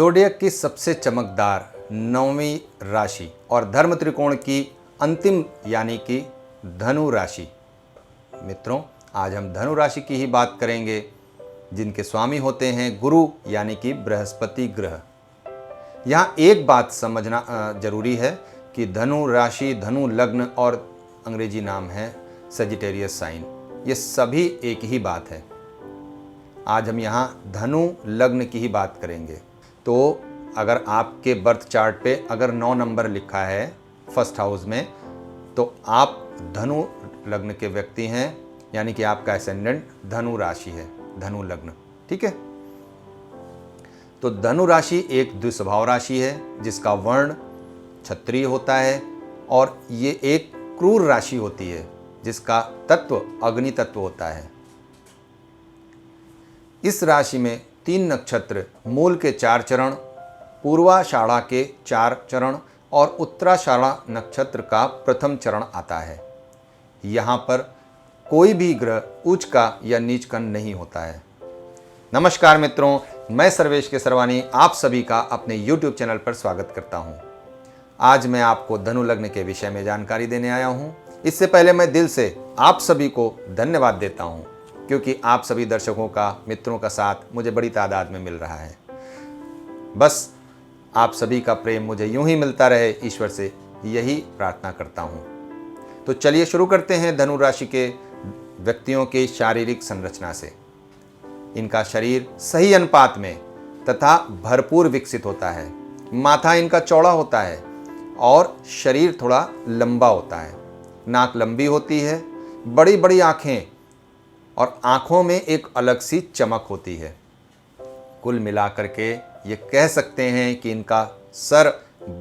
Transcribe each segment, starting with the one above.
Zodiac की सबसे चमकदार 9वीं राशि और धर्म त्रिकोण की अंतिम यानी कि धनु राशि। मित्रों, आज हम धनु राशि की ही बात करेंगे, जिनके स्वामी होते हैं गुरु यानी कि बृहस्पति ग्रह। यहाँ एक बात समझना जरूरी है कि धनु राशि, धनु लग्न और अंग्रेजी नाम है सजिटेरियस साइन, ये सभी एक ही बात है। आज हम यहाँ धनु लग्न की ही बात करेंगे। तो अगर आपके बर्थ चार्ट पे अगर 9 नंबर लिखा है फर्स्ट हाउस में, तो आप धनु लग्न के व्यक्ति हैं, यानी कि आपका एसेंडेंट धनु राशि है, धनु लग्न। ठीक है। तो धनु राशि एक द्विस्वभाव राशि है, जिसका वर्ण क्षत्रिय होता है, और ये एक क्रूर राशि होती है, जिसका तत्व अग्नि तत्व होता है। इस राशि में 3 नक्षत्र, मूल के 4 चरण, पूर्वाषाढ़ा के 4 चरण और उत्तराषाढ़ा नक्षत्र का प्रथम चरण आता है। यहाँ पर कोई भी ग्रह उच्च का या नीच का नहीं होता है। नमस्कार मित्रों, मैं सर्वेश केसरवानी आप सभी का अपने YouTube चैनल पर स्वागत करता हूँ। आज मैं आपको धनु लग्न के विषय में जानकारी देने आया हूँ। इससे पहले मैं दिल से आप सभी को धन्यवाद देता हूँ, क्योंकि आप सभी दर्शकों का, मित्रों का साथ मुझे बड़ी तादाद में मिल रहा है। बस आप सभी का प्रेम मुझे यूं ही मिलता रहे, ईश्वर से यही प्रार्थना करता हूं। तो चलिए शुरू करते हैं धनु राशि के व्यक्तियों की शारीरिक संरचना से। इनका शरीर सही अनुपात में तथा भरपूर विकसित होता है। माथा इनका चौड़ा होता है और शरीर थोड़ा लंबा होता है। नाक लंबी होती है, बड़ी बड़ी आँखें, और आँखों में एक अलग सी चमक होती है। कुल मिलाकर के ये कह सकते हैं कि इनका सर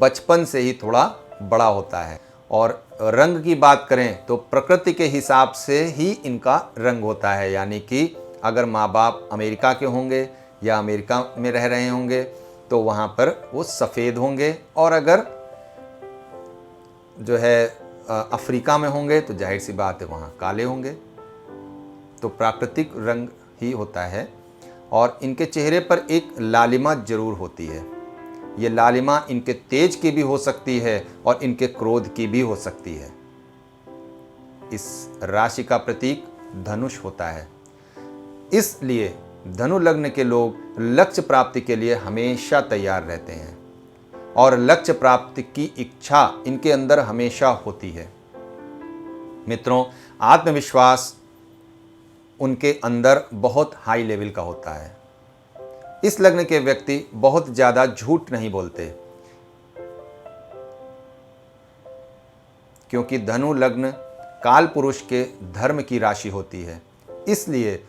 बचपन से ही थोड़ा बड़ा होता है। और रंग की बात करें तो प्रकृति के हिसाब से ही इनका रंग होता है, यानी कि अगर माँ बाप अमेरिका के होंगे या अमेरिका में रह रहे होंगे तो वहाँ पर वो सफ़ेद होंगे, और अगर जो है अफ्रीका में होंगे तो जाहिर सी बात है वहाँ काले होंगे। तो प्राकृतिक रंग ही होता है। और इनके चेहरे पर एक लालिमा जरूर होती है। ये लालिमा इनके तेज की भी हो सकती है और इनके क्रोध की भी हो सकती है। इस राशि का प्रतीक धनुष होता है। इसलिए धनु लग्न के लोग लक्ष्य प्राप्ति के लिए हमेशा तैयार रहते हैं, और लक्ष्य प्राप्ति की इच्छा इनके अंदर हमेशा होती है। मित्रों, आत्मविश्वास उनके अंदर बहुत हाई लेवल का होता है। इस लग्न के व्यक्ति बहुत ज़्यादा झूठ नहीं बोलते, क्योंकि धनु लग्न काल पुरुष के धर्म की राशि होती है। इसलिए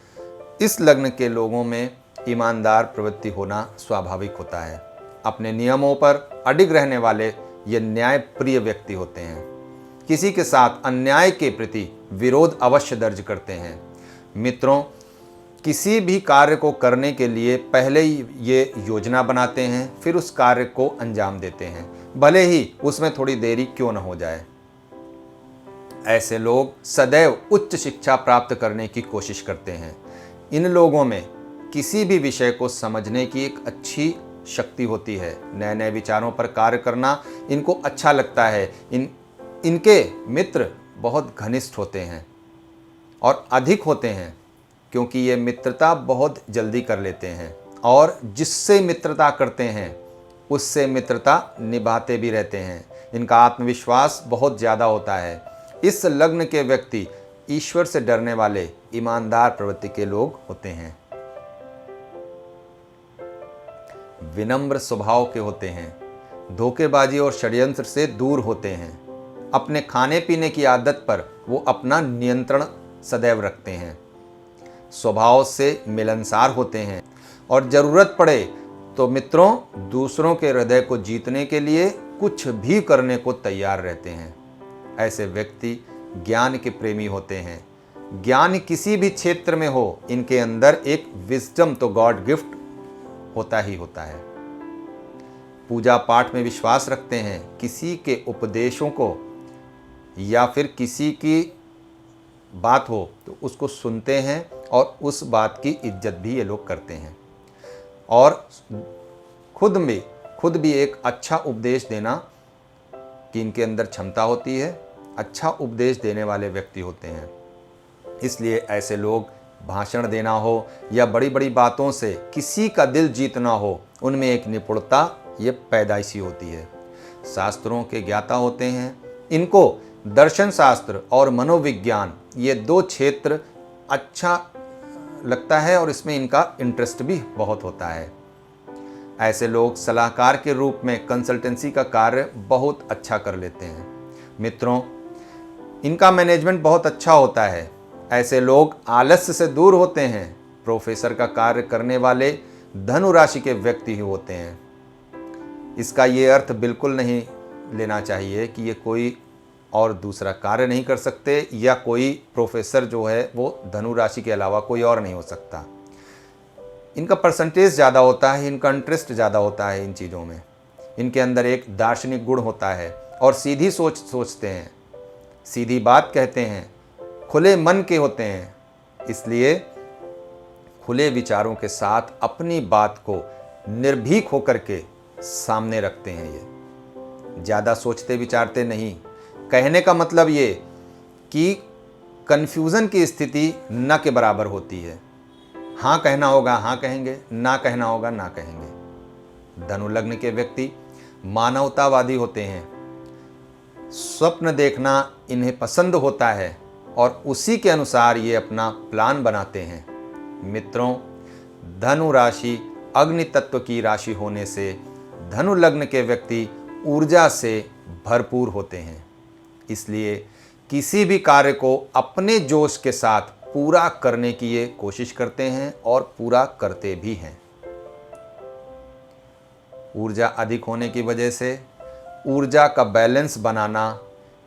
इस लग्न के लोगों में ईमानदार प्रवृत्ति होना स्वाभाविक होता है। अपने नियमों पर अडिग रहने वाले ये न्याय प्रिय व्यक्ति होते हैं। किसी के साथ अन्याय के प्रति विरोध अवश्य दर्ज करते हैं। मित्रों, किसी भी कार्य को करने के लिए पहले ही ये योजना बनाते हैं, फिर उस कार्य को अंजाम देते हैं, भले ही उसमें थोड़ी देरी क्यों न हो जाए। ऐसे लोग सदैव उच्च शिक्षा प्राप्त करने की कोशिश करते हैं। इन लोगों में किसी भी विषय को समझने की एक अच्छी शक्ति होती है। नए नए विचारों पर कार्य करना इनको अच्छा लगता है। इनके मित्र बहुत घनिष्ठ होते हैं और अधिक होते हैं, क्योंकि ये मित्रता बहुत जल्दी कर लेते हैं, और जिससे मित्रता करते हैं उससे मित्रता निभाते भी रहते हैं। इनका आत्मविश्वास बहुत ज़्यादा होता है। इस लग्न के व्यक्ति ईश्वर से डरने वाले, ईमानदार प्रवृत्ति के लोग होते हैं। विनम्र स्वभाव के होते हैं। धोखेबाजी और षड्यंत्र से दूर होते हैं। अपने खाने पीने की आदत पर वो अपना नियंत्रण सदैव रखते हैं। स्वभाव से मिलनसार होते हैं, और ज़रूरत पड़े तो मित्रों दूसरों के हृदय को जीतने के लिए कुछ भी करने को तैयार रहते हैं। ऐसे व्यक्ति ज्ञान के प्रेमी होते हैं। ज्ञान किसी भी क्षेत्र में हो, इनके अंदर एक विजडम तो गॉड गिफ्ट होता ही होता है। पूजा पाठ में विश्वास रखते हैं। किसी के उपदेशों को या फिर किसी की बात हो तो उसको सुनते हैं, और उस बात की इज्जत भी ये लोग करते हैं। और खुद भी एक अच्छा उपदेश देना कि इनके अंदर क्षमता होती है, अच्छा उपदेश देने वाले व्यक्ति होते हैं। इसलिए ऐसे लोग भाषण देना हो या बड़ी बड़ी बातों से किसी का दिल जीतना हो, उनमें एक निपुणता ये पैदाइशी होती है। शास्त्रों के ज्ञाता होते हैं। इनको दर्शन शास्त्र और मनोविज्ञान ये दो क्षेत्र अच्छा लगता है और इसमें इनका इंटरेस्ट भी बहुत होता है। ऐसे लोग सलाहकार के रूप में कंसल्टेंसी का कार्य बहुत अच्छा कर लेते हैं। मित्रों, इनका मैनेजमेंट बहुत अच्छा होता है। ऐसे लोग आलस्य से दूर होते हैं। प्रोफेसर का कार्य करने वाले धनु राशि के व्यक्ति ही होते हैं। इसका ये अर्थ बिल्कुल नहीं लेना चाहिए कि ये कोई और दूसरा कार्य नहीं कर सकते या कोई प्रोफेसर जो है वो धनु राशि के अलावा कोई और नहीं हो सकता। इनका परसेंटेज ज़्यादा होता है, इनका इंटरेस्ट ज़्यादा होता है इन चीज़ों में। इनके अंदर एक दार्शनिक गुण होता है और सीधी सोच सोचते हैं, सीधी बात कहते हैं, खुले मन के होते हैं। इसलिए खुले विचारों के साथ अपनी बात को निर्भीक होकर के सामने रखते हैं। ये ज़्यादा सोचते विचारते नहीं। कहने का मतलब ये कि कन्फ्यूज़न की स्थिति न के बराबर होती है। हाँ कहना होगा हाँ कहेंगे, ना कहना होगा ना कहेंगे। धनु लग्न के व्यक्ति मानवतावादी होते हैं। स्वप्न देखना इन्हें पसंद होता है और उसी के अनुसार ये अपना प्लान बनाते हैं। मित्रों, धनु राशि अग्नि तत्व की राशि होने से धनु लग्न के व्यक्ति ऊर्जा से भरपूर होते हैं। इसलिए किसी भी कार्य को अपने जोश के साथ पूरा करने की ये कोशिश करते हैं और पूरा करते भी हैं। ऊर्जा अधिक होने की वजह से ऊर्जा का बैलेंस बनाना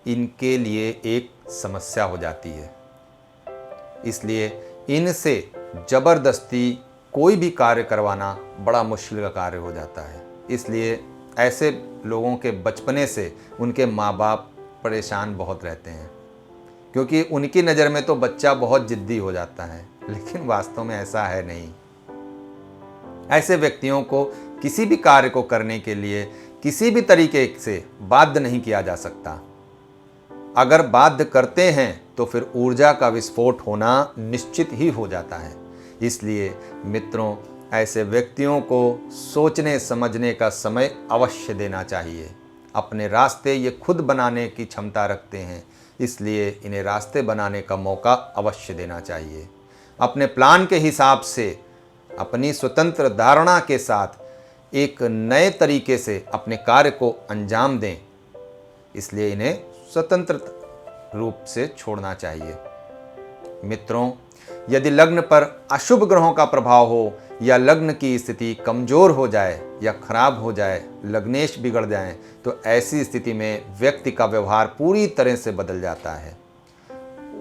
इनके लिए एक समस्या हो जाती है। इसलिए इनसे ज़बरदस्ती कोई भी कार्य करवाना बड़ा मुश्किल का कार्य हो जाता है। इसलिए ऐसे लोगों के बचपने से उनके माँ बाप परेशान बहुत रहते हैं, क्योंकि उनकी नज़र में तो बच्चा बहुत जिद्दी हो जाता है, लेकिन वास्तव में ऐसा है नहीं। ऐसे व्यक्तियों को किसी भी कार्य को करने के लिए किसी भी तरीके से बाध्य नहीं किया जा सकता। अगर बाध्य करते हैं तो फिर ऊर्जा का विस्फोट होना निश्चित ही हो जाता है। इसलिए मित्रों, ऐसे व्यक्तियों को सोचने समझने का समय अवश्य देना चाहिए। अपने रास्ते ये खुद बनाने की क्षमता रखते हैं, इसलिए इन्हें रास्ते बनाने का मौका अवश्य देना चाहिए। अपने प्लान के हिसाब से, अपनी स्वतंत्र धारणा के साथ एक नए तरीके से अपने कार्य को अंजाम दें। इसलिए इन्हें स्वतंत्र रूप से छोड़ना चाहिए। मित्रों, यदि लग्न पर अशुभ ग्रहों का प्रभाव हो या लग्न की स्थिति कमज़ोर हो जाए या खराब हो जाए, लग्नेश बिगड़ जाएं, तो ऐसी स्थिति में व्यक्ति का व्यवहार पूरी तरह से बदल जाता है।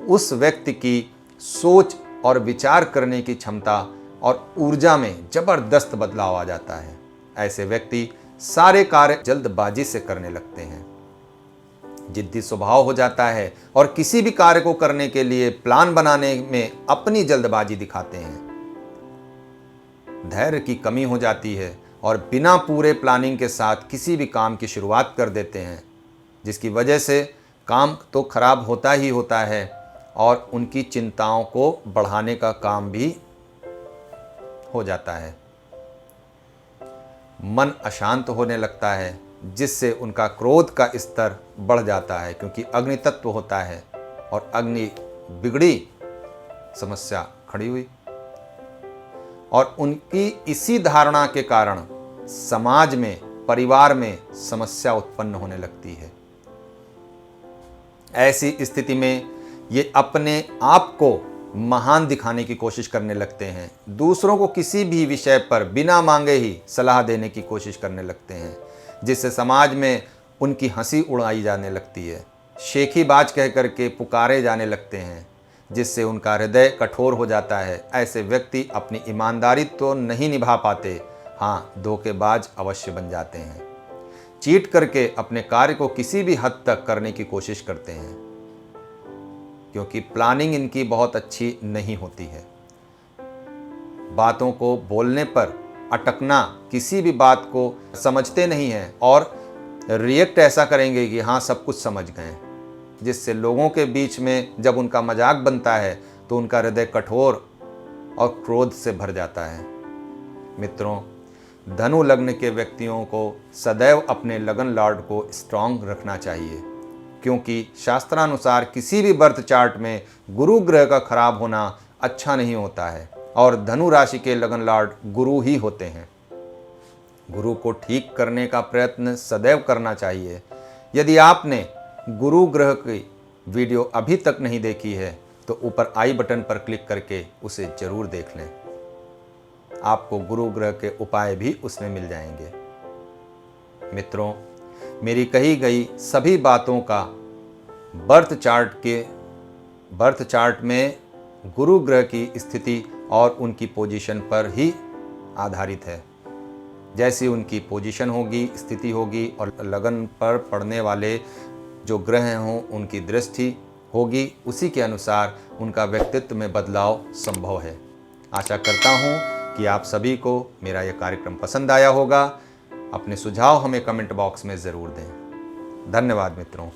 उस व्यक्ति की सोच और विचार करने की क्षमता और ऊर्जा में ज़बरदस्त बदलाव आ जाता है। ऐसे व्यक्ति सारे कार्य जल्दबाजी से करने लगते हैं, जिद्दी स्वभाव हो जाता है और किसी भी कार्य को करने के लिए प्लान बनाने में अपनी जल्दबाजी दिखाते हैं। धैर्य की कमी हो जाती है और बिना पूरे प्लानिंग के साथ किसी भी काम की शुरुआत कर देते हैं, जिसकी वजह से काम तो खराब होता ही होता है और उनकी चिंताओं को बढ़ाने का काम भी हो जाता है। मन अशांत होने लगता है, जिससे उनका क्रोध का स्तर बढ़ जाता है, क्योंकि अग्नि तत्व होता है और अग्नि बिगड़ी समस्या खड़ी हुई। और उनकी इसी धारणा के कारण समाज में, परिवार में समस्या उत्पन्न होने लगती है। ऐसी स्थिति में ये अपने आप को महान दिखाने की कोशिश करने लगते हैं। दूसरों को किसी भी विषय पर बिना मांगे ही सलाह देने की कोशिश करने लगते हैं, जिससे समाज में उनकी हंसी उड़ाई जाने लगती है। शेखीबाज कह करके पुकारे जाने लगते हैं, जिससे उनका हृदय कठोर हो जाता है। ऐसे व्यक्ति अपनी ईमानदारी तो नहीं निभा पाते, हाँ धोखेबाज अवश्य बन जाते हैं। चीट करके अपने कार्य को किसी भी हद तक करने की कोशिश करते हैं, क्योंकि प्लानिंग इनकी बहुत अच्छी नहीं होती है। बातों को बोलने पर अटकना, किसी भी बात को समझते नहीं हैं और रिएक्ट ऐसा करेंगे कि हाँ सब कुछ समझ गए, जिससे लोगों के बीच में जब उनका मजाक बनता है तो उनका हृदय कठोर और क्रोध से भर जाता है। मित्रों, धनु लग्न के व्यक्तियों को सदैव अपने लगन लॉर्ड को स्ट्रांग रखना चाहिए, क्योंकि शास्त्रानुसार किसी भी बर्थ चार्ट में गुरु ग्रह का खराब होना अच्छा नहीं होता है और धनु राशि के लगन लॉर्ड गुरु ही होते हैं। गुरु को ठीक करने का प्रयत्न सदैव करना चाहिए। यदि आपने गुरु ग्रह की वीडियो अभी तक नहीं देखी है तो ऊपर आई बटन पर क्लिक करके उसे जरूर देख लें। आपको गुरु ग्रह के उपाय भी उसमें मिल जाएंगे। मित्रों, मेरी कही गई सभी बातों का बर्थ चार्ट में गुरु ग्रह की स्थिति और उनकी पोजीशन पर ही आधारित है। जैसी उनकी पोजीशन होगी, स्थिति होगी और लगन पर पड़ने वाले जो ग्रह हों उनकी दृष्टि होगी, उसी के अनुसार उनका व्यक्तित्व में बदलाव संभव है। आशा करता हूँ कि आप सभी को मेरा यह कार्यक्रम पसंद आया होगा। अपने सुझाव हमें कमेंट बॉक्स में ज़रूर दें। धन्यवाद मित्रों।